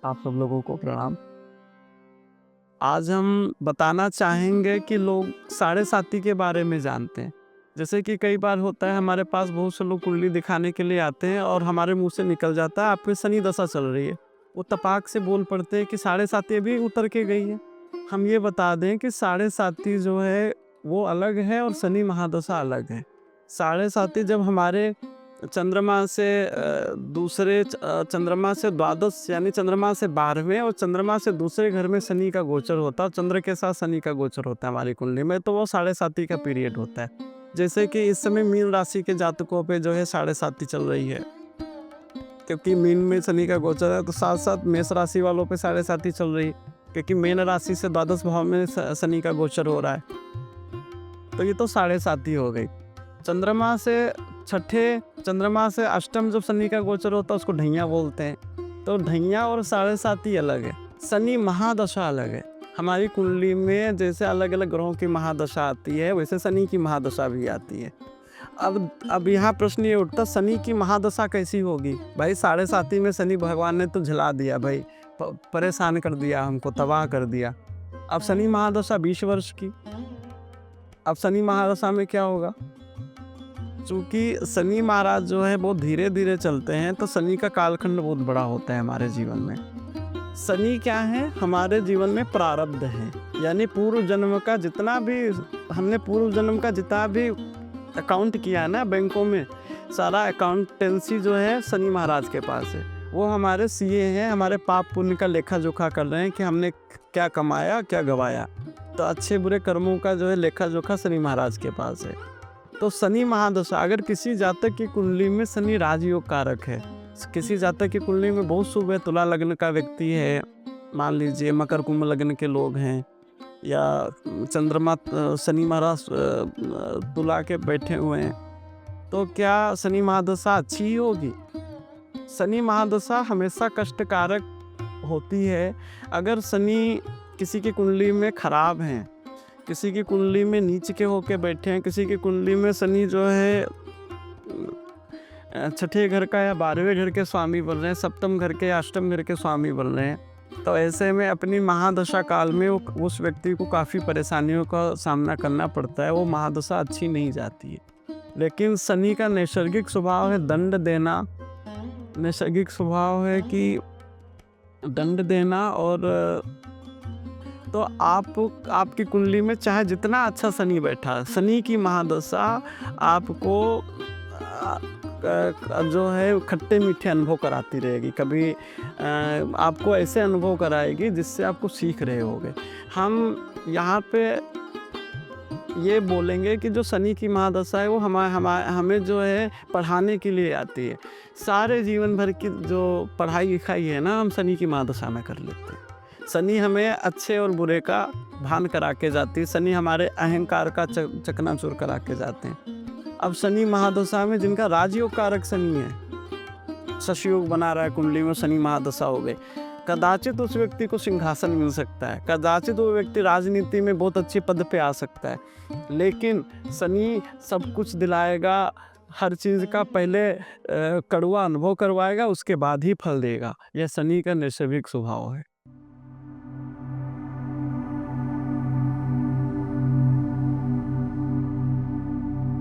आप सब लोगों को प्रणाम। आज हम बताना चाहेंगे कि लोग साढ़े साती के बारे में जानते हैं। जैसे कि कई बार होता है हमारे पास बहुत से लोग कुंडली दिखाने के लिए आते हैं और हमारे मुँह से निकल जाता है आपकी शनि दशा चल रही है। वो तपाक से बोल पड़ते हैं कि साढ़े साती अभी उतर के गई है। हम ये बता दें कि साढ़े साती जो है वो अलग है और शनि महादशा अलग है। साढ़े साती जब हमारे चंद्रमा से चंद्रमा से द्वादश यानी चंद्रमा से 12वें और चंद्रमा से दूसरे घर में शनि का गोचर होता है, चंद्र के साथ शनि का गोचर होता है हमारी कुंडली में, तो वो साढ़े साती का पीरियड होता है। जैसे कि इस समय मीन राशि के जातकों पे जो है साढ़े साती चल रही है, क्योंकि मीन में शनि का गोचर है, तो साथ साथ मेष राशि वालों पे साढ़े साती चल रही है, क्योंकि मीन राशि से द्वादश भाव में शनि का गोचर हो रहा है। तो ये तो साढ़े साती हो गई। चंद्रमा से छठे चंद्रमा से अष्टम जब शनि का गोचर होता है उसको ढैया बोलते हैं। तो ढैया और साढ़े साती अलग है, शनि महादशा अलग है। हमारी कुंडली में जैसे अलग अलग ग्रहों की महादशा आती है वैसे शनि की महादशा भी आती है। अब यहाँ प्रश्न ये उठता, शनि की महादशा कैसी होगी? भाई साढ़े साती में शनि भगवान ने तो झिला दिया भाई, परेशान कर दिया, हमको तबाह कर दिया। अब शनि महादशा 20 वर्ष की। अब शनि महादशा में क्या होगा? चूँकि शनि महाराज जो है बहुत धीरे धीरे चलते हैं, तो शनि का कालखंड बहुत बड़ा होता है हमारे जीवन में। शनि क्या है? हमारे जीवन में प्रारब्ध है, यानी पूर्व जन्म का जितना भी हमने पूर्व जन्म का जितना भी अकाउंट किया है ना बैंकों में, सारा अकाउंटेंसी जो है शनि महाराज के पास है। वो हमारे सीए हैं, हमारे पाप पुण्य का लेखा जोखा कर रहे हैं कि हमने क्या कमाया क्या गवाया। तो अच्छे बुरे कर्मों का जो है लेखा जोखा शनि महाराज के पास है। तो शनि महादशा, अगर किसी जातक की कुंडली में शनि राजयोग कारक है, किसी जातक की कुंडली में बहुत शुभ है, तुला लग्न का व्यक्ति है, मान लीजिए मकर कुंभ लग्न के लोग हैं, या चंद्रमा शनि महाराज तुला के बैठे हुए हैं, तो क्या शनि महादशा अच्छी ही होगी? शनि महादशा हमेशा कष्टकारक होती है। अगर शनि किसी की कुंडली में खराब है, किसी की कुंडली में नीच के होके बैठे हैं, किसी की कुंडली में शनि जो है छठे घर का या 12वें घर के स्वामी बन रहे हैं, सप्तम घर के या अष्टम घर के स्वामी बन रहे हैं, तो ऐसे में अपनी महादशा काल में उस व्यक्ति को काफ़ी परेशानियों का सामना करना पड़ता है। वो महादशा अच्छी नहीं जाती है। लेकिन शनि का नैसर्गिक स्वभाव है दंड देना, नैसर्गिक स्वभाव है कि दंड देना। और तो आपकी कुंडली में चाहे जितना अच्छा शनि बैठा, शनि की महादशा आपको जो है खट्टे मीठे अनुभव कराती रहेगी। कभी आपको ऐसे अनुभव कराएगी जिससे आपको सीख रहे होगे। हम यहाँ पे ये बोलेंगे कि जो शनि की महादशा है वो हमें जो है पढ़ाने के लिए आती है। सारे जीवन भर की जो पढ़ाई लिखाई है ना, हम शनि की महादशा में कर लेते हैं। शनि हमें अच्छे और बुरे का भान करा के जाती है, शनि हमारे अहंकार का चकनाचूर करा के जाते हैं। अब शनि महादशा में जिनका राजयोग कारक शनि है, शशयोग बना रहा है कुंडली में, शनि महादशा हो गई, कदाचित उस व्यक्ति को सिंहासन मिल सकता है, कदाचित वो व्यक्ति राजनीति में बहुत अच्छे पद पे आ सकता है। लेकिन शनि सब कुछ दिलाएगा, हर चीज़ का पहले कड़वा अनुभव करवाएगा, उसके बाद ही फल देगा। यह शनि का नैसर्गिक स्वभाव है।